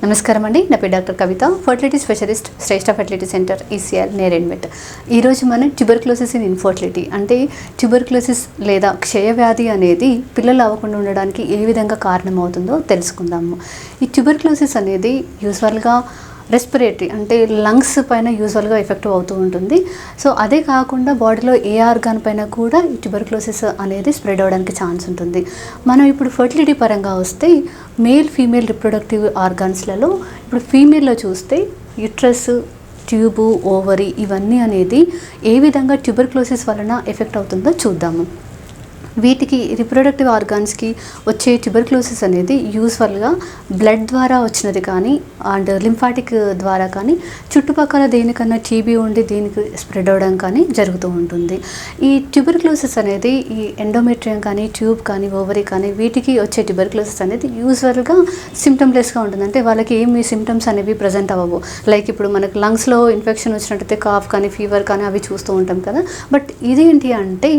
నమస్కారం అండి. నా పేరు డాక్టర్ కవిత, ఫర్టిలిటీ స్పెషలిస్ట్, శ్రేష్ఠ ఫర్టిలిటీ సెంటర్ ఈసీఆర్ నేరేడ్మెట్. ఈరోజు మనం ట్యూబర్క్లోసిస్ ఇన్ ఇన్ఫర్టిలిటీ అంటే ట్యూబర్క్లోసిస్ లేదా క్షయవ్యాధి అనేది పిల్లలు అవ్వకుండా ఉండడానికి ఏ విధంగా కారణమవుతుందో తెలుసుకుందాము. ఈ ట్యూబర్క్లోసిస్ అనేది యూజువల్గా రెస్పిరేటరీ అంటే లంగ్స్ పైన యూజువల్గా ఎఫెక్టివ్ అవుతూ ఉంటుంది. సో అదే కాకుండా బాడీలో ఏ ఆర్గాన్ పైన కూడా ఈ ట్యూబర్క్లోసిస్ అనేది స్ప్రెడ్ అవ్వడానికి ఛాన్స్ ఉంటుంది. మనం ఇప్పుడు ఫర్టిలిటీ పరంగా వస్తే మేల్ ఫీమేల్ రిప్రొడక్టివ్ ఆర్గాన్స్లలో ఇప్పుడు ఫీమేల్లో చూస్తే యుట్రస్, ట్యూబు, ఓవరీ ఇవన్నీ అనేది ఏ విధంగా ట్యూబర్క్లోసిస్ వలన ఎఫెక్ట్ అవుతుందో చూద్దాము. వీటికి రిప్రొడక్టివ్ ఆర్గాన్స్కి వచ్చే ట్యూబర్క్లోసిస్ అనేది యూజువల్గా బ్లడ్ ద్వారా వచ్చినది కానీ అండ్ లింఫాటిక్ ద్వారా కానీ చుట్టుపక్కల దేనికన్నా టీబీ ఉండి దీనికి స్ప్రెడ్ అవ్వడం కానీ జరుగుతూ ఉంటుంది. ఈ ట్యూబర్క్లోసిస్ అనేది ఈ ఎండోమెట్రియం కానీ ట్యూబ్ కానీ ఓవరీ కానీ వీటికి వచ్చే ట్యూబర్క్లోసిస్ అనేది యూజువల్గా సిమ్టమ్లెస్గా ఉంటుంది. అంటే వాళ్ళకి ఏమి సిమ్టమ్స్ అనేవి ప్రజెంట్ అవ్వవు. లైక్ ఇప్పుడు మనకు లంగ్స్లో ఇన్ఫెక్షన్ వచ్చినట్టయితే కాఫ్ కానీ ఫీవర్ కానీ అవి చూస్తూ ఉంటాం కదా. బట్ ఇదేంటి అంటే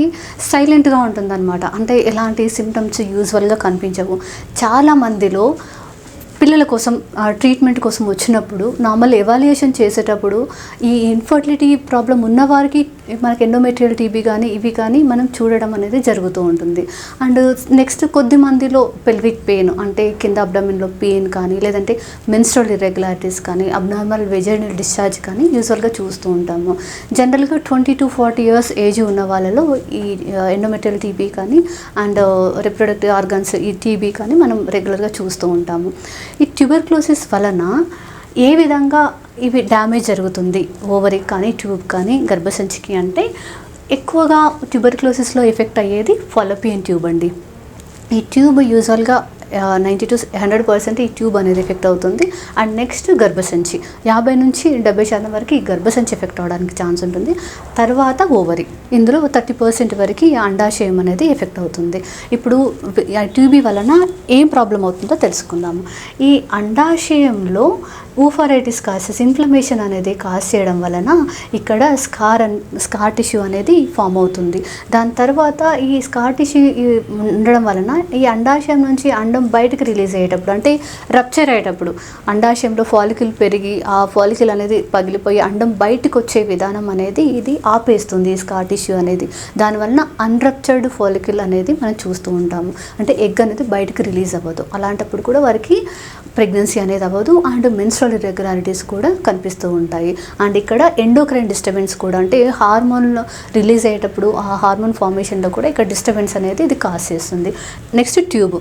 సైలెంట్గా ఉంటుంది అన్నమాట. అంటే ఎలాంటి సిమ్టమ్స్ యూజువల్గా కనిపించవు. చాలామందిలో పిల్లల కోసం ట్రీట్మెంట్ కోసం వచ్చినప్పుడు నార్మల్ ఎవాల్యుయేషన్ చేసేటప్పుడు ఈ ఇన్ఫర్టిలిటీ ప్రాబ్లం ఉన్నవారికి మనకి ఎండోమెట్రియల్ టీబీ కానీ ఇవి కానీ మనం చూడడం అనేది జరుగుతూ ఉంటుంది. అండ్ నెక్స్ట్ కొద్ది మందిలో పెల్విక్ పెయిన్ అంటే కింద అబ్డామిన్లో పెయిన్ కానీ లేదంటే మెన్స్ట్రల్ ఇర్రెగ్యులారిటీస్ కానీ అబ్నార్మల్ వెజైనల్ డిశ్చార్జ్ కానీ యూజువల్గా చూస్తూ ఉంటాము. జనరల్గా 20 to 40 years ఏజ్ ఉన్న వాళ్ళలో ఈ ఎండోమెట్రియల్ టీబీ కానీ అండ్ రిప్రొడక్టివ్ ఆర్గన్స్ ఈ టీబీ కానీ మనం రెగ్యులర్గా చూస్తూ ఉంటాము. ఈ ట్యూబర్క్లోసిస్ వలన ఏ విధంగా ఇవి డ్యామేజ్ జరుగుతుంది ఓవరీ కానీ ట్యూబ్ కానీ గర్భసంచికి అంటే ఎక్కువగా ట్యూబర్క్లోసిస్లో ఎఫెక్ట్ అయ్యేది ఫాలోపియన్ ట్యూబ్ అండి. ఈ ట్యూబ్ యూజువల్గా 90 to 100% ఈ ట్యూబ్ అనేది ఎఫెక్ట్ అవుతుంది. అండ్ నెక్స్ట్ గర్భసంచి 50 నుంచి 70% వరకు ఈ గర్భసంచి ఎఫెక్ట్ అవ్వడానికి ఛాన్స్ ఉంటుంది. తర్వాత ఓవరీ, ఇందులో 30% వరకు ఈ అండాశయం అనేది ఎఫెక్ట్ అవుతుంది. ఇప్పుడు ట్యూబీ వలన ఏం ప్రాబ్లం అవుతుందో తెలుసుకుందాము. ఈ అండాశయంలో ఊఫరైటిస్ కాసెస్ ఇన్ఫ్లమేషన్ అనేది కాజ్ చేయడం వలన ఇక్కడ స్కార్ టిష్యూ అనేది ఫామ్ అవుతుంది. దాని తర్వాత ఈ స్కార్ టిష్యూ ఉండడం వలన ఈ అండాశయం నుంచి అండం బయటకు రిలీజ్ అయ్యేటప్పుడు అంటే రప్చర్ అయ్యేటప్పుడు అండాశయంలో ఫాలికల్ పెరిగి ఆ ఫాలికల్ అనేది పగిలిపోయి అండం బయటకు వచ్చే విధానం అనేది ఇది ఆపేస్తుంది ఈ స్కార్ టిష్యూ అనేది. దానివల్ల అన్రప్చర్డ్ ఫాలికల్ అనేది మనం చూస్తూ ఉంటాము. అంటే ఎగ్ అనేది బయటకు రిలీజ్ అవ్వదు. అలాంటప్పుడు కూడా వారికి ప్రెగ్నెన్సీ అనేది అవ్వదు అండ్ మెన్స్ట్రల్ ఇర్రెగ్యులారిటీస్ కూడా కనిపిస్తూ ఉంటాయి. అండ్ ఇక్కడ ఎండోక్రైన్ డిస్టర్బెన్స్ కూడా అంటే హార్మోన్ రిలీజ్ అయ్యేటప్పుడు ఆ హార్మోన్ ఫార్మేషన్లో కూడా ఇక్కడ డిస్టర్బెన్స్ అనేది ఇది కాజ్ చేస్తుంది. Next tube.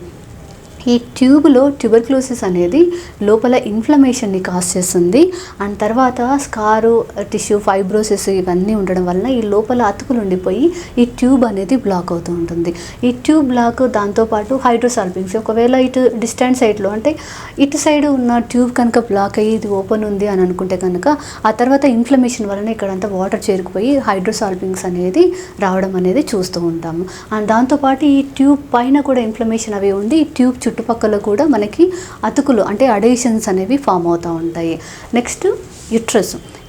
ఈ ట్యూబ్లో ట్యూబర్క్లోసిస్ అనేది లోపల ఇన్ఫ్లమేషన్ని కాజ్ చేస్తుంది. అండ్ తర్వాత స్కారు టిష్యూ ఫైబ్రోసిస్ ఇవన్నీ ఉండడం వలన ఈ లోపల అతుకులు ఉండిపోయి ఈ ట్యూబ్ అనేది బ్లాక్ అవుతూ ఉంటుంది. ఈ ట్యూబ్ బ్లాక్ దాంతోపాటు హైడ్రోసాల్పింగ్స్ ఒకవేళ ఇటు డిస్టెంట్ సైడ్లో అంటే ఇటు సైడ్ ఉన్న ట్యూబ్ కనుక బ్లాక్ అయ్యి ఇది ఓపెన్ ఉంది అని అనుకుంటే కనుక ఆ తర్వాత ఇన్ఫ్లమేషన్ వలన ఇక్కడంతా వాటర్ చేరుకుపోయి హైడ్రోసాల్పింగ్స్ అనేది రావడం అనేది చూస్తూ ఉంటాము. అండ్ దాంతోపాటు ఈ ట్యూబ్ పైన కూడా ఇన్ఫ్లమేషన్ అవి ఉండి ఈ ట్యూబ్ చుట్టుపక్కల కూడా మనకి అతుకులు అంటే అడేషన్స్ అనేవి ఫామ్ అవుతూ ఉంటాయి. నెక్స్ట్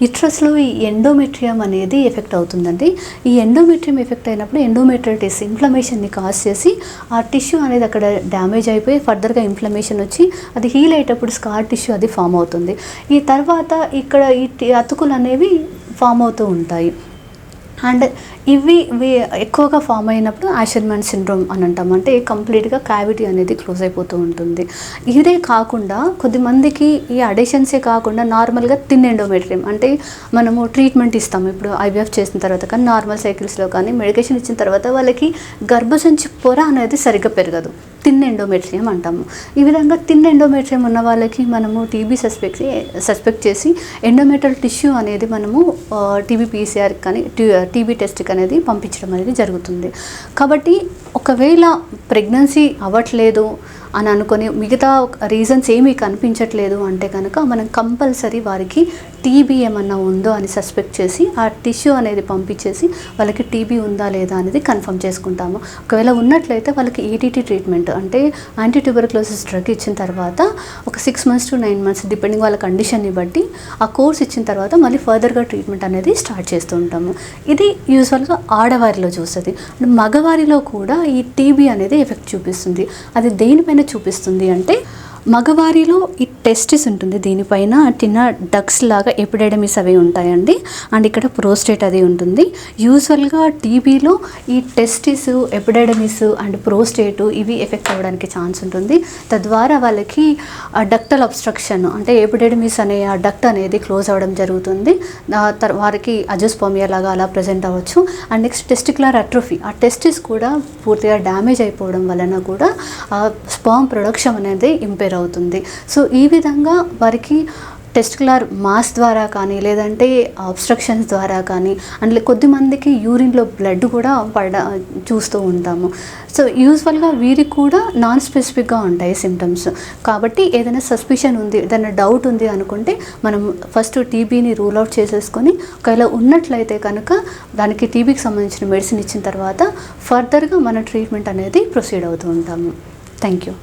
యుట్రస్లో ఈ ఎండోమెట్రియం అనేది ఎఫెక్ట్ అవుతుందండి. ఈ ఎండోమెట్రియం ఎఫెక్ట్ అయినప్పుడు ఎండోమెట్రైటిస్ ఇన్ఫ్లమేషన్ని కాజ్ చేసి ఆ టిష్యూ అనేది అక్కడ డ్యామేజ్ అయిపోయి ఫర్దర్గా ఇన్ఫ్లమేషన్ వచ్చి అది హీల్ అయ్యేటప్పుడు స్కార్ టిష్యూ అది ఫామ్ అవుతుంది. ఈ తర్వాత ఇక్కడ ఈ అతుకులు అనేవి ఫామ్ అవుతూ ఉంటాయి. అండ్ ఇవి ఎక్కువగా ఫామ్ అయినప్పుడు ఆషర్మన్ సిండ్రోమ్ అని అంటాం. అంటే కంప్లీట్గా క్యావిటీ అనేది క్లోజ్ అయిపోతూ ఉంటుంది. ఇదే కాకుండా కొద్దిమందికి ఈ అడేషన్సే కాకుండా నార్మల్గా థిన్ ఎండోమెట్రియం అంటే మనము ట్రీట్మెంట్ ఇస్తాము. ఇప్పుడు ఐవీఎఫ్ చేసిన తర్వాత కానీ నార్మల్ సైకిల్స్లో కానీ మెడికేషన్ ఇచ్చిన తర్వాత వాళ్ళకి గర్భసంచి పొర అనేది సరిగ్గా పెరగదు. థిన్ ఎండోమెట్రియం అంటాము. ఈ విధంగా థిన్ ఎండోమెట్రియం ఉన్న వాళ్ళకి మనము టీబీ సస్పెక్ట్ చేసి ఎండోమెట్రియల్ టిష్యూ అనేది మనము టీబీ పీసీఆర్ కానీ టీబీ టెస్ట్కి అనేది పంపించడం అనేది జరుగుతుంది. కాబట్టి ఒకవేళ ప్రెగ్నెన్సీ అవ్వట్లేదు అని అనుకొని మిగతా రీజన్స్ ఏమీ కనిపించట్లేదు అంటే కనుక మనం కంపల్సరీ వారికి టీబీ ఏమన్నా ఉందో అని సస్పెక్ట్ చేసి ఆ టిష్యూ అనేది పంపించేసి వాళ్ళకి టీబీ ఉందా లేదా అనేది కన్ఫర్మ్ చేసుకుంటాము. ఒకవేళ ఉన్నట్లయితే వాళ్ళకి ఏటీటీ ట్రీట్మెంట్ అంటే యాంటీ ట్యూబర్క్లోసిస్ డ్రగ్ ఇచ్చిన తర్వాత ఒక 6 months to 9 months డిపెండింగ్ వాళ్ళ కండిషన్ని బట్టి ఆ కోర్స్ ఇచ్చిన తర్వాత మళ్ళీ ఫర్దర్గా ట్రీట్మెంట్ అనేది స్టార్ట్ చేస్తూ ఉంటాము. ఇది యూజువల్గా ఆడవారిలో చూస్తుంది. మగవారిలో కూడా ఈ టీబీ అనేది ఎఫెక్ట్ చూపిస్తుంది. అది దేనిపైన చూపిస్తుంది అంటే మగవారిలో ఈ టెస్టిస్ ఉంటుంది, దీనిపైన చిన్న డక్స్ లాగా ఎపిడెడమిస్ అవి ఉంటాయండి. అండ్ ఇక్కడ ప్రోస్టేట్ అది ఉంటుంది. యూజువల్గా టీబీలో ఈ టెస్టిస్, ఎపిడెడమిస్ అండ్ ప్రోస్టేట్ ఇవి ఎఫెక్ట్ అవ్వడానికి ఛాన్స్ ఉంటుంది. తద్వారా వాళ్ళకి డక్టల్ అబ్స్ట్రక్షన్ అంటే ఎపిడెడమిస్ అనే ఆ డక్ట్ అనేది క్లోజ్ అవ్వడం జరుగుతుంది. వారికి అజోస్పర్మియా లాగా అలా ప్రజెంట్ అవ్వచ్చు. అండ్ నెక్స్ట్ టెస్టిక్యులర్ అట్రోఫీ, ఆ టెస్టిస్ కూడా పూర్తిగా డ్యామేజ్ అయిపోవడం వలన కూడా స్పర్మ్ ప్రొడక్షన్ అనేది ఇంపేర్ అవుతుంది. సో ఈ విధంగా వారికి టెస్టిక్యులర్ మాస్ ద్వారా కానీ లేదంటే అబ్స్ట్రక్షన్స్ ద్వారా కానీ అండ్ కొద్దిమందికి యూరిన్లో బ్లడ్ కూడా చూస్తూ ఉంటాము. సో యూజువల్గా వీరికి కూడా నాన్ స్పెసిఫిక్గా ఉంటాయి సిమ్టమ్స్. కాబట్టి ఏదైనా సస్పిషన్ ఉంది, ఏదైనా డౌట్ ఉంది అనుకుంటే మనం ఫస్ట్ టీబీని రూల్ అవుట్ చేసేసుకొని ఒకవేళ ఉన్నట్లయితే కనుక దానికి టీబీకి సంబంధించిన మెడిసిన్ ఇచ్చిన తర్వాత ఫర్దర్గా మన ట్రీట్మెంట్ అనేది ప్రొసీడ్ అవుతూ ఉంటాము. Thank you.